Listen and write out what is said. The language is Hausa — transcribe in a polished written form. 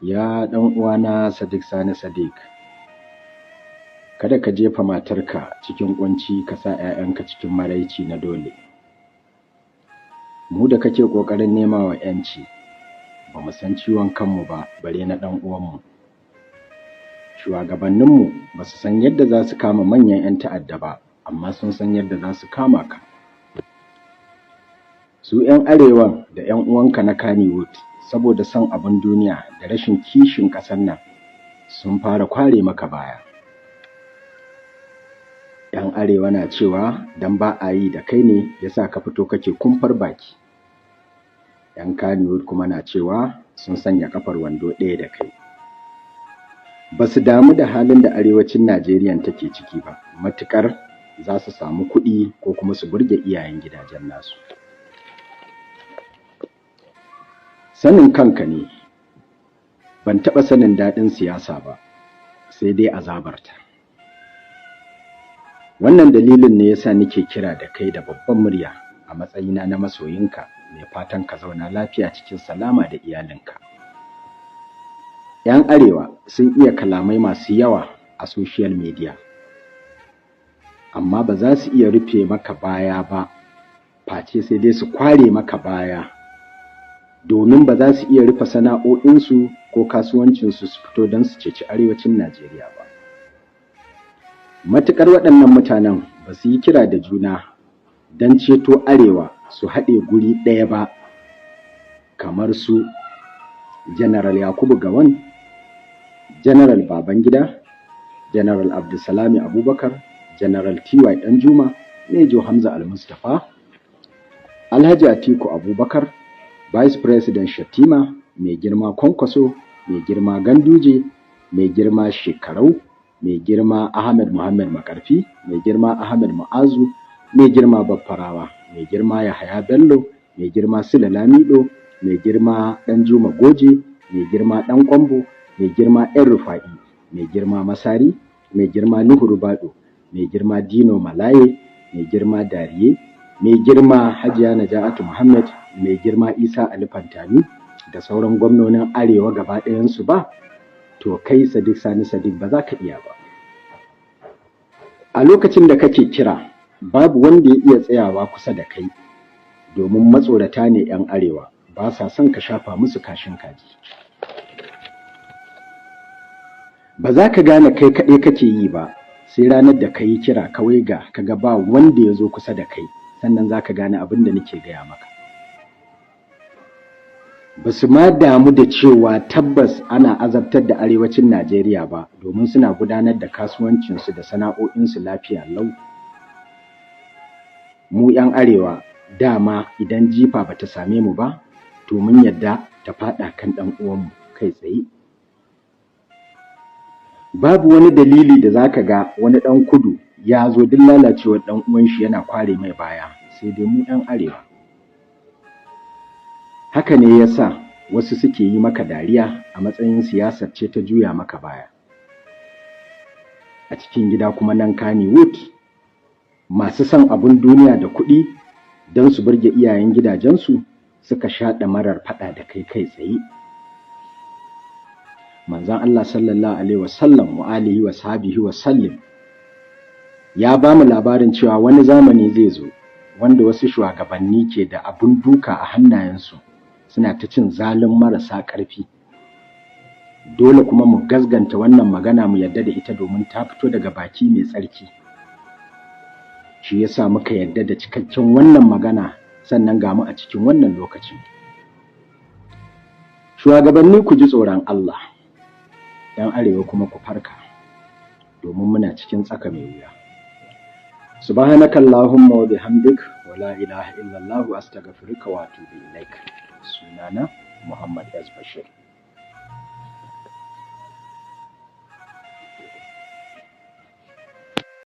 Ya ɗan uwana Sadiq Sani Sadiq, kada ka jefa matarka cikin ƙunci ka sa 'ya'yanka cikin maraici na dole. Mu da kake ƙoƙarin nema wa 'yanci, ba mu san ciwon kanmu ba bare na ɗan uwanmu. Shugabanninmu ba su san yadda za su kama manyan 'yan ta'adda ba, amma sun san yadda za su kama ka. Su 'yan arewan da 'yan uwanka na Kannywood, saboda son abin duniya da rashin kishin ƙasar nan, sun fara kware maka baya. 'Yan arewa na cewa don ba a yi da kai ne yasa ka fito kake kumfar baki. 'Yan Kannywood kuma na cewa sun sanya kafar wando ɗaya da kai. Ba su damu da halin da arewacin Najeriya take ciki ba, matuƙar za su samu kuɗi ko kuma su burge iyayen gidajen nasu. Sanin kanka ne, ban taɓa sanin daɗin siyasa ba, sai dai azabarta. Wannan dalilin ne yasa nake kira da kai da babban murya a matsayina na masoyinka mai fatan ka zauna lafiya cikin salama da iyalinka. 'Yan arewa sun iya kalamai masu yawa a social media, amma ba za su iya rufe maka baya ba, face sai dai su kware maka baya, domin ba za su iya rufe sana'o'insu ko kasuwancinsu su fito don su ceci arewacin Najeriya ba. Matuƙar waɗannan mutanen ba su yi kira da juna don ceto arewa su haɗe guri ɗaya ba, kamar su General Yakubu Gawon, General Babangida, General Abdulsalami Abubakar, General T.Y. Danjuma, Major Hamza Al-Mustapha, Alhaji Atiku Abubakar, Vice President Shatima, mai girma Kwankwaso, mai girma Ganduje, mai girma Shekarau, mai girma Ahmed Muhammad Makarfi, mai girma Ahmed Mu'azu, mai girma Baffarawa, mai girma Yahaya Bello, mai girma Sule Lamido, mai girma Danjuma Goje, mai girma Dan Kwambo, mai girma ‘yan Rufa'i, mai girma Masari, mai girma Nuhu Rubado, mai girma Dino Malaye, mai girma Dariye, mai girma Hajiya Naja'atu Muhammad, mai girma Isa Ali Fantami, da sauran gwamnonin Arewa gaba ɗayansu ba, to kai Sadiq Sani Sadiq ba za ka iya ba. A lokacin da kake kira, babu wanda ya iya tsayawa kusa da kai, domin matsorata ne 'yan Arewa, ba sa son ka shafa musu kashin kaji. Ba za ka gane kai kaɗai kake yi ba, sai ranar da ka yi kira kawai ka ga ba wanda ya zo kusa da kai, sannan za ka gane abin da nake gaya maka. Ba su ma damu da cewa tabbas ana azabtar da arewacin Najeriya ba, domin suna gudanar da kasuwancinsu da sana'o'insu lafiya lau. Mu 'yan arewa dama idan jifa ba ta same mu ba, to mun yadda ta faɗa kan ɗan uwanmu kai tsaye. Babu wani dalili da za ka ga wani ɗan kudu ya zo duk lalacewar ɗan uwan shi yana kware mai baya, sai dai mu 'yan arewa. Haka ne ya sa wasu suke yi maka dariya a matsayin siyasar ce ta juya maka baya. A cikin gida kuma nan Kannywood, masu son abin duniya da kuɗi don su burge iyayen gidajensu suka shaɗa marar faɗa da kai kai tsaye. Manzon Allah sallallahu alaihi wasallam wa alihi wa sahbihi wa sallim ya ba mu labarin cewa wani zamani zai zo wanda wasu shugabanni ke da abun duka a hannayensu, suna ta cin zalin marasa ƙarfi. Dole kuma mu gasganta wannan magana mu yadda da ita, domin ta fito daga baki mai tsarki. Shi yasa muka yadda da cikakken wannan magana, sannan ga mu a cikin wannan lokacin. Shugabanni ku ji tsoron Allah, 'yan arewa kuma ku farka, domin muna cikin tsaka mai wuya. Subhanakallahumma wa bihamdik, wa la ilaha illallah, astaghfiruka wa atubu ilaik. Sunana Muhammad S. Bashir.